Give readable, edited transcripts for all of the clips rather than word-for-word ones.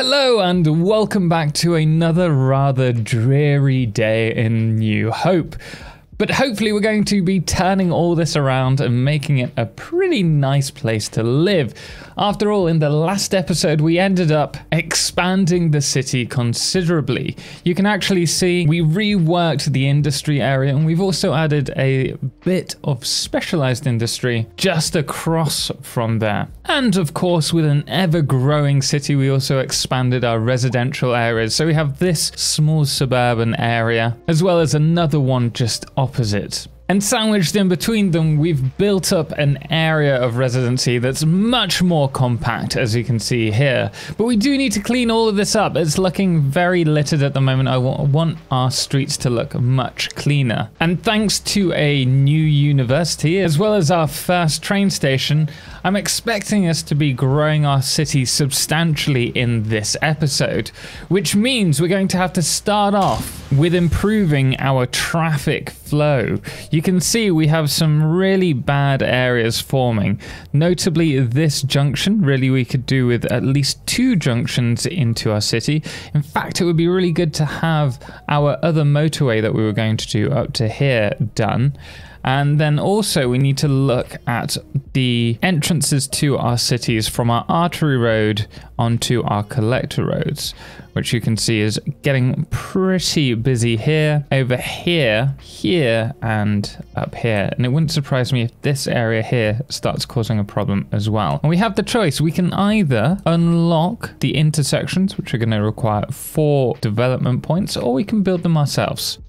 Hello and welcome back to another rather dreary day in New Hope. But hopefully we're going to be turning all this around and making it a pretty nice place to live. After all, in the last episode, we ended up expanding the city considerably. You can actually see we reworked the industry area, and we've also added a bit of specialized industry just across from there. And of course, with an ever-growing city, we also expanded our residential areas. So we have this small suburban area, as well as another one just opposite. And sandwiched in between them, we've built up an area of residency that's much more compact, as you can see here. But we do need to clean all of this up. It's looking very littered at the moment. I want our streets to look much cleaner. And thanks to a new university, as well as our first train station, I'm expecting us to be growing our city substantially in this episode, which means we're going to have to start off with improving our traffic flow. You can see we have some really bad areas forming, notably this junction. Really, we could do with at least 2 junctions into our city. In fact, it would be really good to have our other motorway that we were going to do up to here done. And then also we need to look at the entrances to our cities from our artery road onto our collector roads, which you can see is getting pretty busy here, over here, here, and up here. And it wouldn't surprise me if this area here starts causing a problem as well. And we have the choice. We can either unlock the intersections, which are going to require 4 development points, or we can build them ourselves.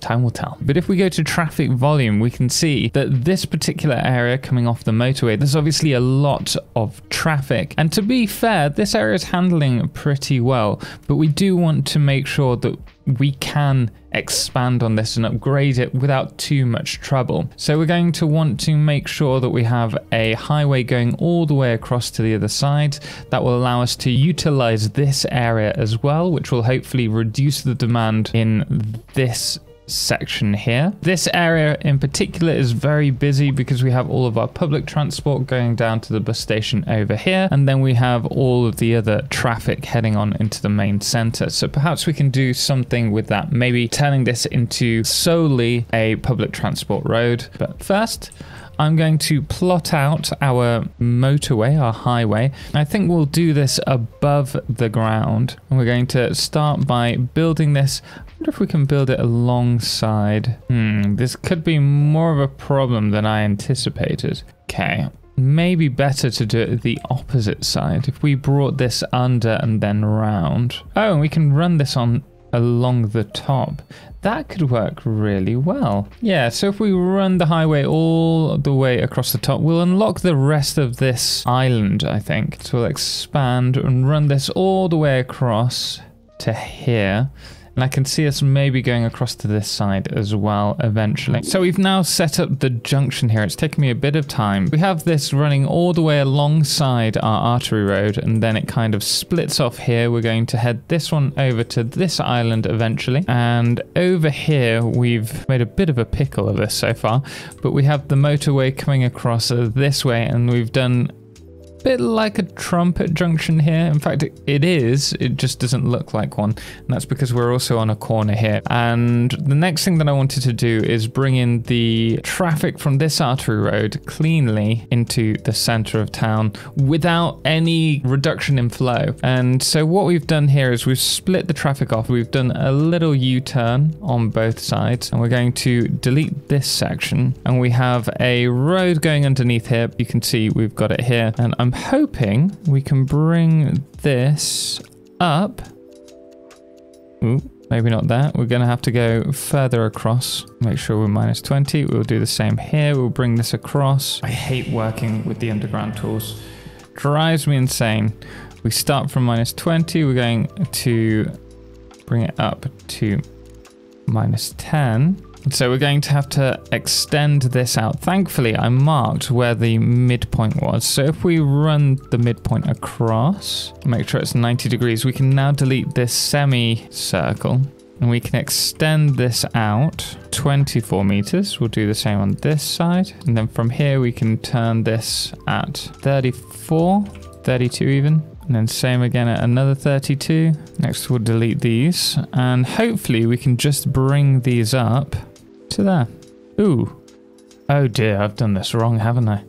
Time will tell. But if we go to traffic volume, we can see that this particular area coming off the motorway, there's obviously a lot of traffic. And to be fair, this area is handling pretty well, but we do want to make sure that we can expand on this and upgrade it without too much trouble. So we're going to want to make sure that we have a highway going all the way across to the other side. That will allow us to utilize this area as well, which will hopefully reduce the demand in this section here. This area in particular is very busy because we have all of our public transport going down to the bus station over here, and then we have all of the other traffic heading on into the main center. So perhaps we can do something with that, maybe turning this into solely a public transport road. But first, I'm going to plot out our motorway, our highway. I think we'll do this above the ground, and we're going to start by building this. I wonder if we can build it alongside. This could be more of a problem than I anticipated. Okay, maybe better to do it the opposite side. If we brought this under and then round. Oh, and we can run this on along the top. That could work really well. Yeah, so if we run the highway all the way across the top, we'll unlock the rest of this island, I think. So we'll expand and run this all the way across to here. And I can see us maybe going across to this side as well eventually. So we've now set up the junction here. It's taken me a bit of time. We have this running all the way alongside our artery road, and then it kind of splits off here. We're going to head this one over to this island eventually. And over here, we've made a bit of a pickle of this so far, but we have the motorway coming across this way, and we've done bit like a trumpet junction here. In fact, it is. It just doesn't look like one. And that's because we're also on a corner here. And the next thing that I wanted to do is bring in the traffic from this artery road cleanly into the center of town without any reduction in flow. And so what we've done here is we've split the traffic off. We've done a little U-turn on both sides, and we're going to delete this section. And we have a road going underneath here. You can see we've got it here. And I'm hoping we can bring this up. Ooh, maybe not that. We're going to have to go further across. Make sure we're -20. We'll do the same here. We'll bring this across. I hate working with the underground tools. Drives me insane. We start from -20. We're going to bring it up to -10. So we're going to have to extend this out. Thankfully, I marked where the midpoint was. So if we run the midpoint across, make sure it's 90 degrees, we can now delete this semicircle. And we can extend this out 24 meters. We'll do the same on this side. And then from here, we can turn this at 34, 32 even. And then same again at another 32. Next we'll delete these. And hopefully we can just bring these up to there. Ooh. Oh dear, I've done this wrong, haven't I?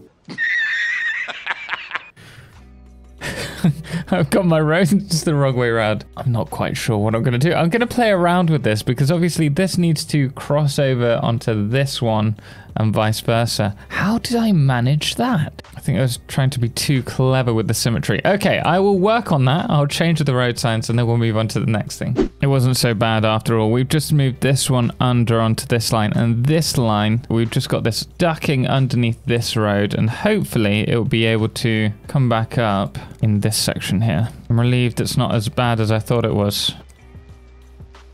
I've got my roads the wrong way around. I'm not quite sure what I'm going to do. I'm going to play around with this because obviously this needs to cross over onto this one and vice versa. How did I manage that? I think I was trying to be too clever with the symmetry. Okay, I will work on that. I'll change the road signs and then we'll move on to the next thing. It wasn't so bad after all. We've just moved this one under onto this line, and this line, we've just got this ducking underneath this road, and hopefully it will be able to come back up in this section here. I'm relieved it's not as bad as I thought it was,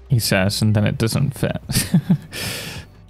he says, and then it doesn't fit.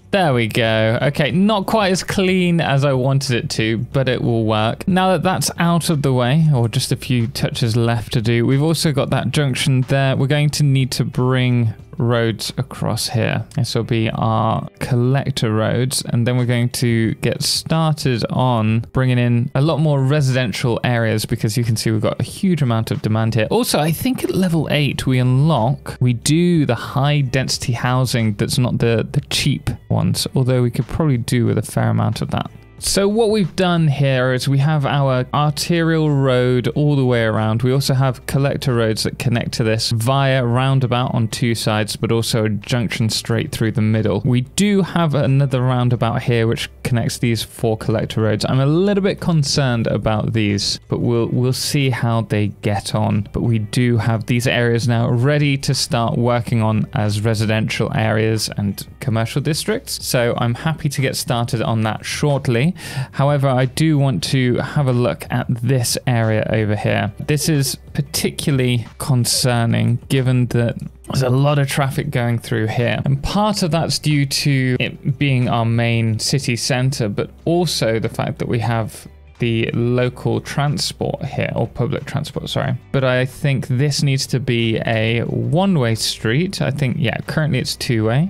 There we go. Okay, not quite as clean as I wanted it to, but it will work. Now that that's out of the way, or just a few touches left to do, we've also got that junction there. We're going to need to bring roads across here. This will be our collector roads, and then we're going to get started on bringing in a lot more residential areas because you can see we've got a huge amount of demand here. Also, I think at level 8 we do the high density housing that's not the cheap ones, although we could probably do with a fair amount of that. So what we've done here is we have our arterial road all the way around. We also have collector roads that connect to this via roundabout on 2 sides, but also a junction straight through the middle. We do have another roundabout here which connects these 4 collector roads. I'm a little bit concerned about these, but we'll see how they get on. But we do have these areas now ready to start working on as residential areas and commercial districts. So I'm happy to get started on that shortly. However, I do want to have a look at this area over here. This is particularly concerning given that there's a lot of traffic going through here. And part of that's due to it being our main city center, but also the fact that we have the local transport here, or public transport, sorry. But I think this needs to be a one-way street. I think, yeah, currently it's 2-way.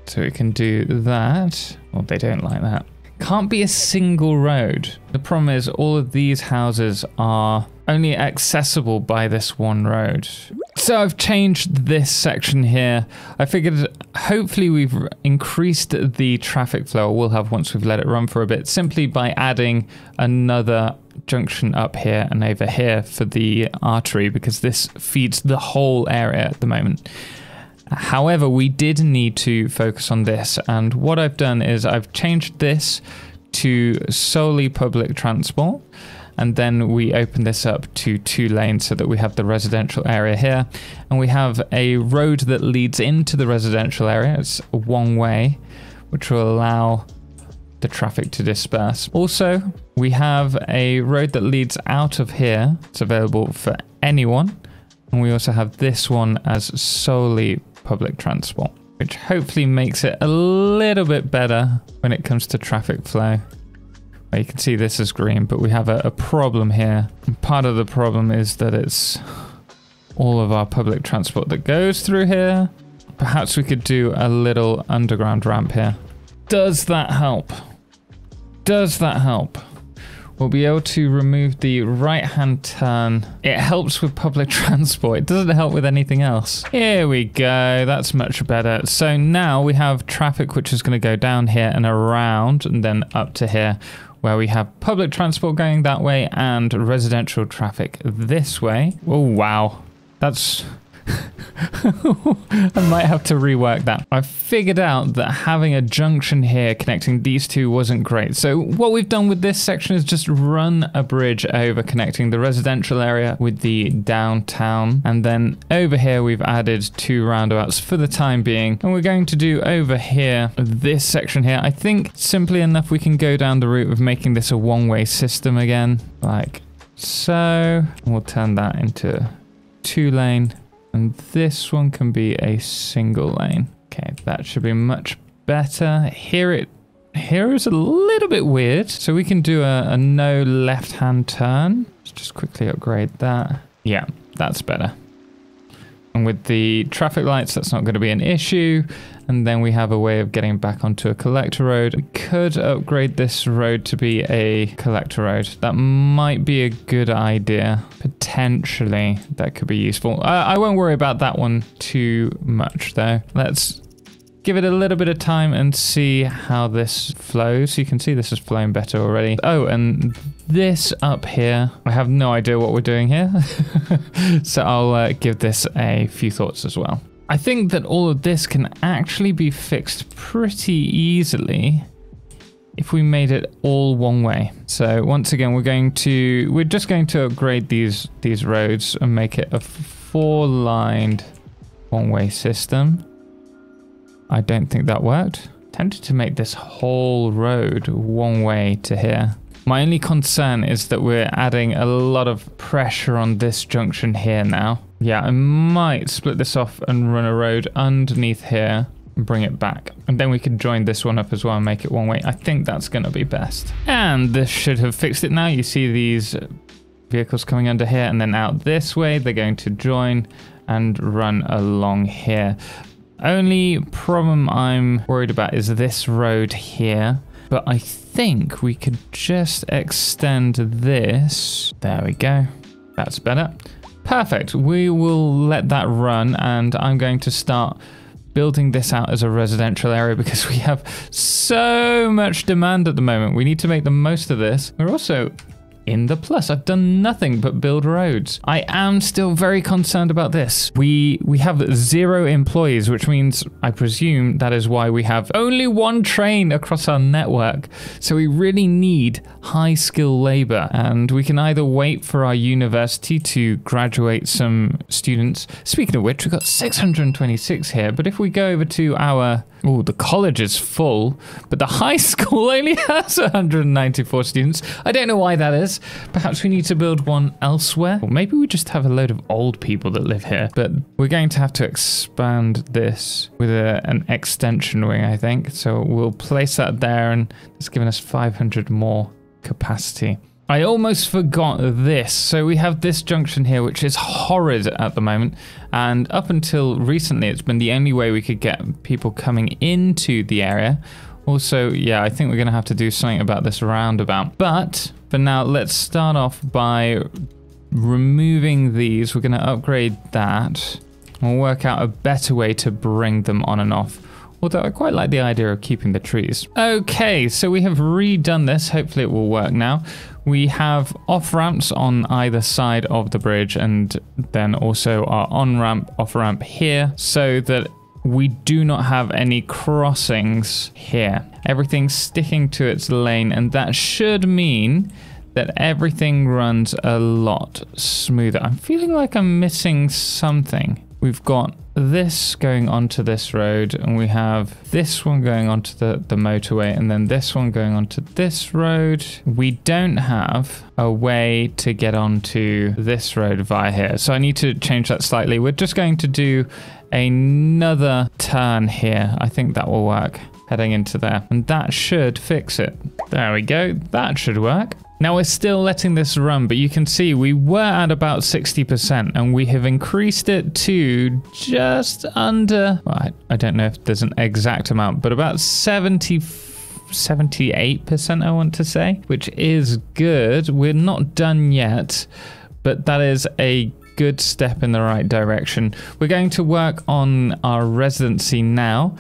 So we can do that. Well, they don't like that. Can't be a single road. The problem is all of these houses are only accessible by this one road. So I've changed this section here. I figured hopefully we've increased the traffic flow, or we'll have once we've let it run for a bit, simply by adding another junction up here and over here for the artery, because this feeds the whole area at the moment. However, we did need to focus on this, and what I've done is I've changed this to solely public transport, and then we open this up to 2 lanes so that we have the residential area here, and we have a road that leads into the residential area. It's one way, which will allow the traffic to disperse. Also, we have a road that leads out of here. It's available for anyone, and we also have this one as solely public transport, which hopefully makes it a little bit better when it comes to traffic flow. Well, you can see this is green, but we have a problem here. And part of the problem is that it's all of our public transport that goes through here. Perhaps we could do a little underground ramp here. Does that help? Does that help? We'll be able to remove the right-hand turn. It helps with public transport. It doesn't help with anything else. Here we go. That's much better. So now we have traffic which is going to go down here and around and then up to here, where we have public transport going that way and residential traffic this way. Oh, wow. That's... I might have to rework that. I figured out that having a junction here connecting these two wasn't great. So what we've done with this section is just run a bridge over connecting the residential area with the downtown. And then over here, we've added 2 roundabouts for the time being. And we're going to do over here, this section here. I think simply enough, we can go down the route of making this a one-way system again, like so. We'll turn that into 2-lane. And this one can be a single lane. Okay, that should be much better. Here is a little bit weird. So we can do a no left-hand turn. Let's just quickly upgrade that. Yeah, that's better. And with the traffic lights, that's not going to be an issue. And then we have a way of getting back onto a collector road. We could upgrade this road to be a collector road. That might be a good idea. Potentially, that could be useful. I won't worry about that one too much, though. Let's give it a little bit of time and see how this flows. You can see this is flowing better already. Oh, and this up here, I have no idea what we're doing here. So I'll give this a few thoughts as well. I think that all of this can actually be fixed pretty easily if we made it all one way. So once again, we're just going to upgrade these roads and make it a 4-lined one-way system. I don't think that worked. Tempted to make this whole road one way to here. My only concern is that we're adding a lot of pressure on this junction here now. Yeah, I might split this off and run a road underneath here and bring it back. And then we could join this one up as well and make it one way. I think that's going to be best. And this should have fixed it now. You see these vehicles coming under here and then out this way. They're going to join and run along here. Only problem I'm worried about is this road here. But I think we could just extend this. There we go. That's better. Perfect. We will let that run, and I'm going to start building this out as a residential area because we have so much demand at the moment. We need to make the most of this. We're also in the plus. I've done nothing but build roads. I am still very concerned about this. We have 0 employees, which means I presume that is why we have only 1 train across our network. So we really need high skill labor, and we can either wait for our university to graduate some students. Speaking of which, we've got 626 here, but if we go over to our the college is full, but the high school only has 194 students. I don't know why that is. Perhaps we need to build one elsewhere. Or maybe we just have a load of old people that live here. But we're going to have to expand this with an extension wing, I think. So we'll place that there, and it's given us 500 more capacity. I almost forgot this. So we have this junction here, which is horrid at the moment. And up until recently, it's been the only way we could get people coming into the area. Also, yeah, I think we're going to have to do something about this roundabout. But for now, let's start off by removing these. We're going to upgrade that. We'll work out a better way to bring them on and off. Although I quite like the idea of keeping the trees. Okay, so we have redone this. Hopefully it will work now. We have off-ramps on either side of the bridge, and then also our on-ramp, off-ramp here, so that we do not have any crossings here. Everything's sticking to its lane, and that should mean that everything runs a lot smoother. I'm feeling like I'm missing something. We've got this going onto this road, and we have this one going onto the motorway, and then this one going onto this road. We don't have a way to get onto this road via here, so I need to change that slightly. We're just going to do another turn here. I think that will work, heading into there, and that should fix it. There we go. That should work. Now we're still letting this run, but you can see we were at about 60% and we have increased it to just under, well, I don't know if there's an exact amount, but about 78% I want to say, which is good. We're not done yet, but that is a good step in the right direction. We're going to work on our residency now,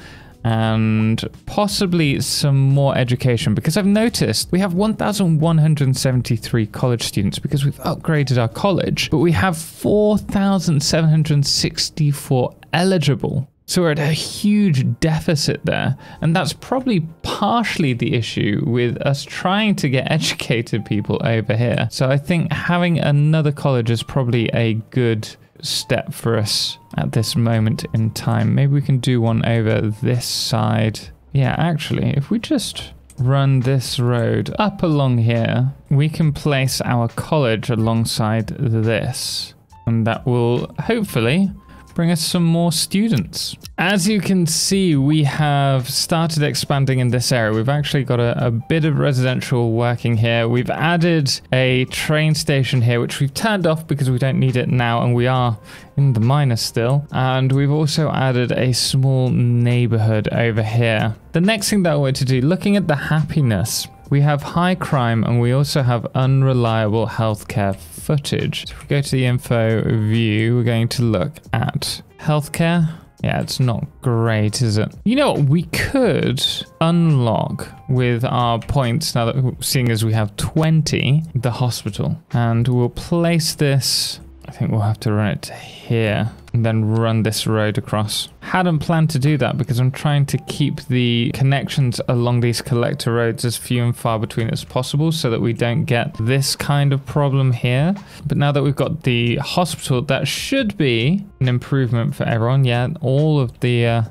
and possibly some more education, because I've noticed we have 1,173 college students because we've upgraded our college, but we have 4,764 eligible. So we're at a huge deficit there, and that's probably partially the issue with us trying to get educated people over here. So I think having another college is probably a good step for us at this moment in time. Maybe we can do one over this side. Yeah, actually, if we just run this road up along here, we can place our college alongside this, and that will hopefully bring us some more students. As you can see, we have started expanding in this area. We've actually got a bit of residential working here. We've added a train station here, which we've turned off because we don't need it now, and we are in the minus still. And we've also added a small neighborhood over here. The next thing that I want to do, looking at the happiness, we have high crime and we also have unreliable healthcare footage. So if we go to the info view, we're going to look at healthcare. Yeah, it's not great, is it? You know what? We could unlock with our points, now that seeing as we have 20, the hospital. And we'll place this, I think we'll have to run it to here and then run this road across. Hadn't planned to do that because I'm trying to keep the connections along these collector roads as few and far between as possible so that we don't get this kind of problem here. But now that we've got the hospital, that should be an improvement for everyone. Yeah, all of the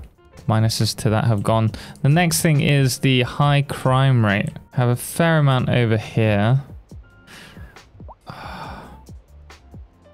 minuses to that have gone. The next thing is the high crime rate. Have a fair amount over here.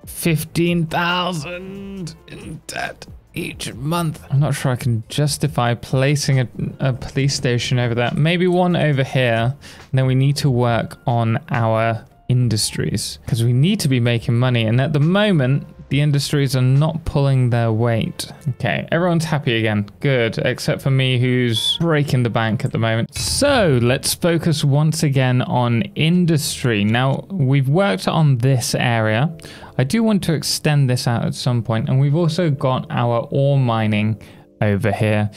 15,000 in debt each month. I'm not sure I can justify placing a police station over there. Maybe one over here. And then we need to work on our industries because we need to be making money. And at the moment, the industries are not pulling their weight. Okay, everyone's happy again. Good, except for me who's breaking the bank at the moment. So let's focus once again on industry. Now, we've worked on this area. I do want to extend this out at some point, and we've also got our ore mining over here.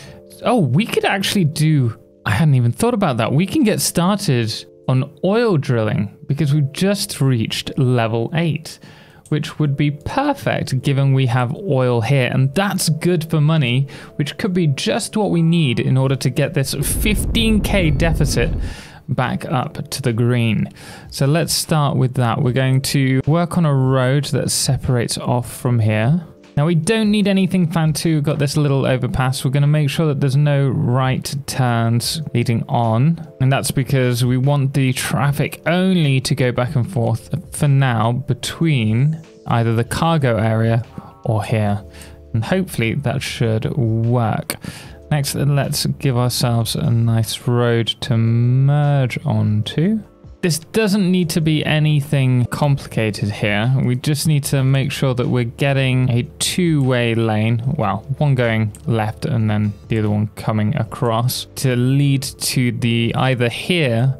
Oh, we could actually do, I hadn't even thought about that. We can get started on oil drilling because we've just reached level 8. Which would be perfect given we have oil here, and that's good for money, which could be just what we need in order to get this 15k deficit back up to the green. So let's start with that. We're going to work on a road that separates off from here. Now we don't need anything fancy. We've got this little overpass. We're going to make sure that there's no right turns leading on. And that's because we want the traffic only to go back and forth for now between either the cargo area or here. And hopefully that should work. Next, let's give ourselves a nice road to merge onto. This doesn't need to be anything complicated here. We just need to make sure that we're getting a two-way lane. Well, one going left and then the other one coming across to lead to the either here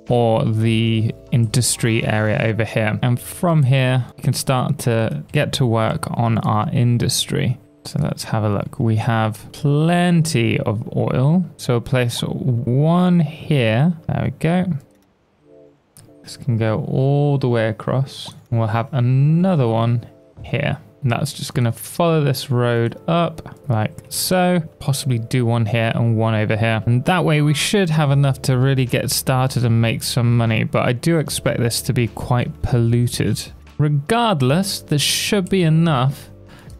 or the industry area over here. And from here, we can start to get to work on our industry. So let's have a look. We have plenty of oil. So we'll place one here. There we go. This can go all the way across. And we'll have another one here. And that's just going to follow this road up like so. Possibly do one here and one over here. And that way we should have enough to really get started and make some money. But I do expect this to be quite polluted. Regardless, there should be enough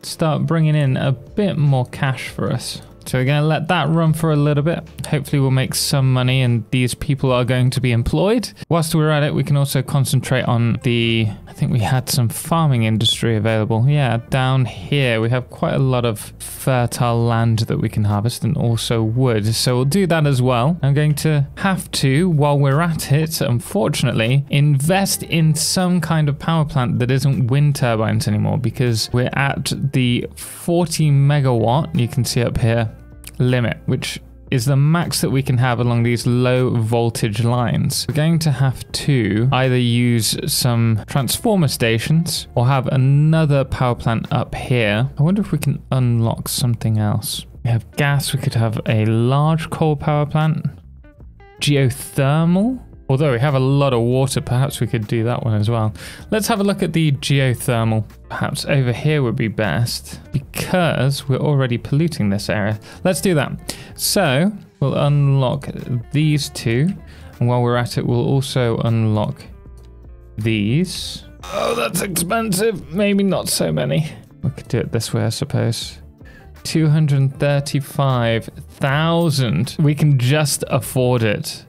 to start bringing in a bit more cash for us. So we're going to let that run for a little bit. Hopefully we'll make some money and these people are going to be employed. Whilst we're at it, we can also concentrate on the, I think we had some farming industry available. Yeah, down here we have quite a lot of fertile land that we can harvest and also wood. So we'll do that as well. I'm going to have to, while we're at it, unfortunately, invest in some kind of power plant that isn't wind turbines anymore because we're at the 40 megawatt, you can see up here, limit, which is the max that we can have along these low voltage lines. We're going to have to either use some transformer stations or have another power plant up here. I wonder if we can unlock something else. We have gas, we could have a large coal power plant. Geothermal. Although we have a lot of water, perhaps we could do that one as well. Let's have a look at the geothermal. Perhaps over here would be best because we're already polluting this area. Let's do that. So we'll unlock these two. And while we're at it, we'll also unlock these. Oh, that's expensive. Maybe not so many. We could do it this way, I suppose. 235,000. We can just afford it.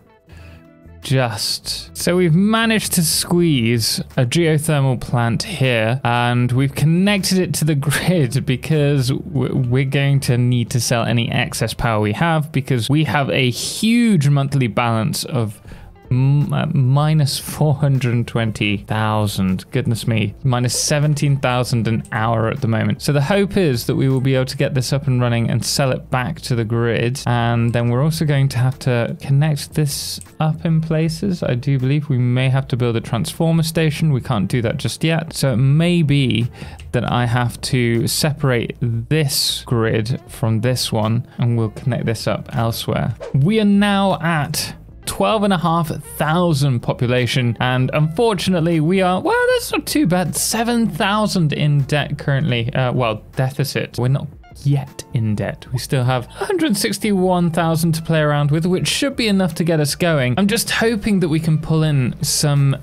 just. So we've managed to squeeze a geothermal plant here, and we've connected it to the grid because we're going to need to sell any excess power we have, because we have a huge monthly balance of minus 420,000. Goodness me, minus 17,000 an hour at the moment. So the hope is that we will be able to get this up and running and sell it back to the grid. And then we're also going to have to connect this up in places. I do believe we may have to build a transformer station. We can't do that just yet. So it may be that I have to separate this grid from this one, and we'll connect this up elsewhere. We are now at 12,500 population, and unfortunately we are, well, that's not too bad, 7,000 in debt currently. Well, deficit. We're not yet in debt. We still have 161,000 to play around with, which should be enough to get us going. I'm just hoping that we can pull in some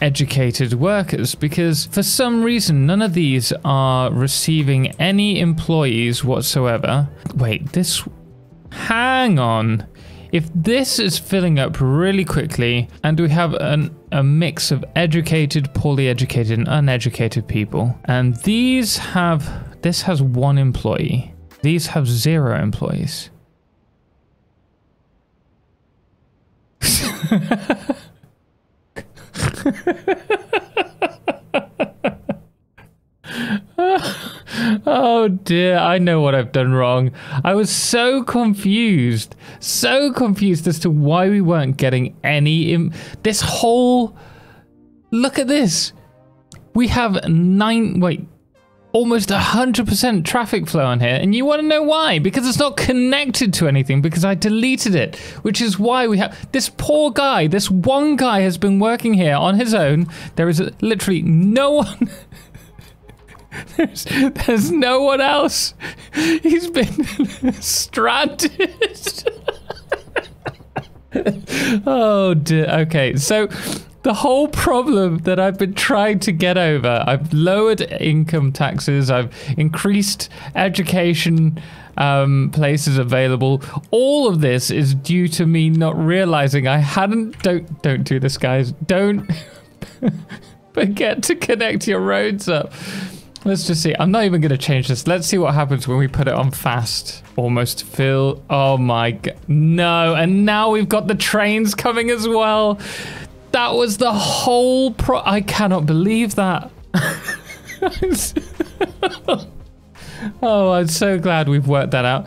educated workers, because for some reason none of these are receiving any employees whatsoever. Wait, this, hang on. If this is filling up really quickly, and we have a mix of educated, poorly educated, and uneducated people, and this has 1 employee, these have 0 employees. Oh dear, I know what I've done wrong. I was so confused as to why we weren't getting any this whole, look at this. We have almost 100% traffic flow on here, and you want to know why? Because it's not connected to anything, because I deleted it, which is why we have this poor guy. This one guy has been working here on his own. There is literally no one. There's no one else. He's been stranded. Oh dear. Okay, so the whole problem that I've been trying to get over, I've lowered income taxes, I've increased education places available. All of this is due to me not realizing I hadn't. Don't do this, guys. Don't forget to connect your roads up. Let's just see. I'm not even going to change this. Let's see what happens when we put it on fast. Almost fill. Oh my god. No. And now we've got the trains coming as well. That was the whole I cannot believe that. Oh, I'm so glad we've worked that out.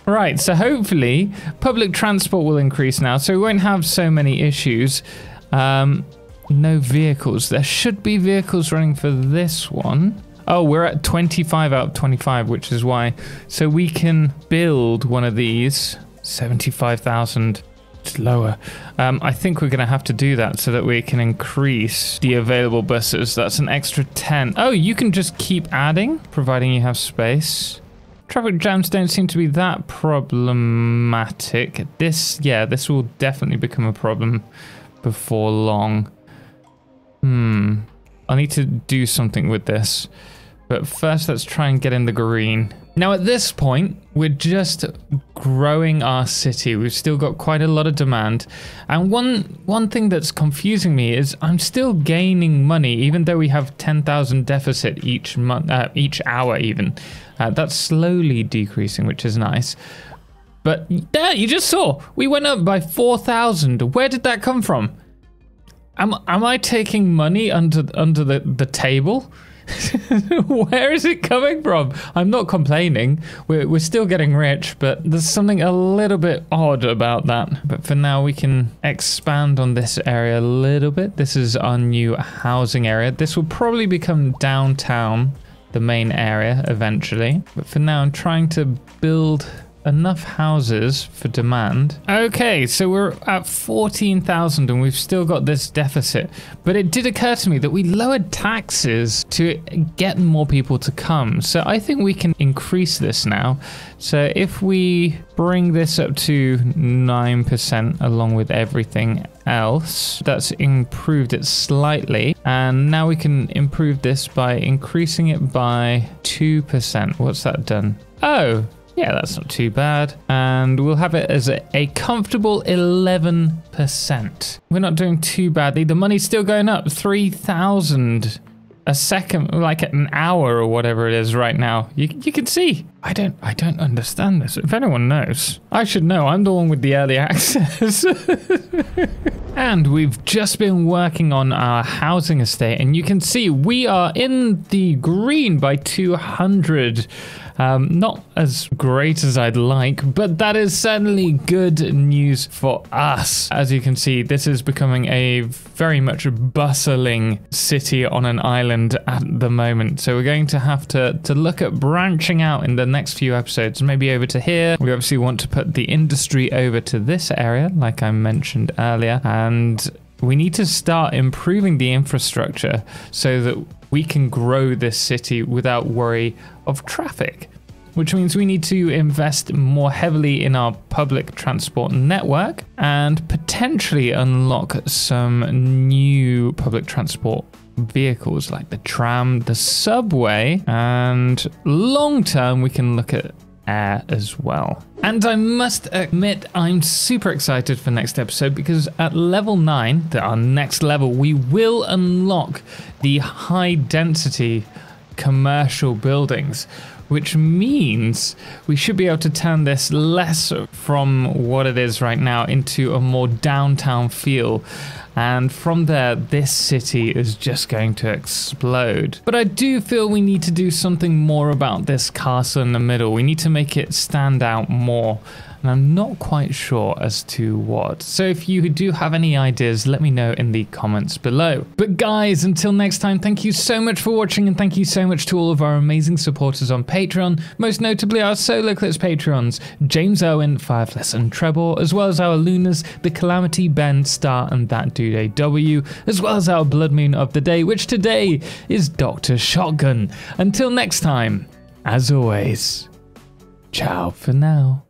Right. So hopefully public transport will increase now, so we won't have so many issues. No vehicles. There should be vehicles running for this one. Oh, we're at 25 out of 25, which is why. So we can build one of these. 75,000. It's lower. I think we're going to have to do that so that we can increase the available buses. That's an extra 10. Oh, you can just keep adding, providing you have space. Traffic jams don't seem to be that problematic. This will definitely become a problem before long. I need to do something with this. But first, let's try and get in the green. Now, at this point, we're just growing our city. We've still got quite a lot of demand. And one thing that's confusing me is I'm still gaining money, even though we have 10,000 deficit each month, each hour even. That's slowly decreasing, which is nice. But there, you just saw, we went up by 4,000. Where did that come from? Am I taking money under the table? Where is it coming from? I'm not complaining. We're still getting rich, but there's something a little bit odd about that. But for now, we can expand on this area a little bit. This is our new housing area. This will probably become downtown, the main area eventually. But for now, I'm trying to build enough houses for demand. Okay, so we're at 14,000 and we've still got this deficit. But it did occur to me that we lowered taxes to get more people to come. So I think we can increase this now. So if we bring this up to 9% along with everything else, that's improved it slightly. And now we can improve this by increasing it by 2%. What's that done? Oh, Yeah, that's not too bad. And we'll have it as a comfortable 11%. We're not doing too badly. The money's still going up, 3,000 a second, like an hour or whatever it is right now. You can see. I don't understand this. If anyone knows, I should know. I'm the one with the early access. And we've just been working on our housing estate, and you can see we are in the green by 200. Not as great as I'd like, but that is certainly good news for us. As you can see, this is becoming a very much bustling city on an island at the moment. So we're going to have to look at branching out in the next few episodes, maybe over to here. We obviously want to put the industry over to this area, like I mentioned earlier, and we need to start improving the infrastructure so that we can grow this city without worry of traffic, which means we need to invest more heavily in our public transport network and potentially unlock some new public transport vehicles like the tram, the subway, and long term we can look at air as well. And I must admit, I'm super excited for next episode because at level 9, our next level, we will unlock the high density commercial buildings, which means we should be able to turn this less from what it is right now into a more downtown feel. And from there, this city is just going to explode. But I do feel we need to do something more about this castle in the middle. We need to make it stand out more. And I'm not quite sure as to what. So if you do have any ideas, let me know in the comments below. But guys, until next time, thank you so much for watching, and thank you so much to all of our amazing supporters on Patreon, most notably our Solarclipse Patreons, James Owen, Firefless and Trebor, as well as our Lunas, The Calamity, Ben, Star, and That Dude AW, as well as our Blood Moon of the day, which today is Dr. Shotgun. Until next time, as always, ciao for now.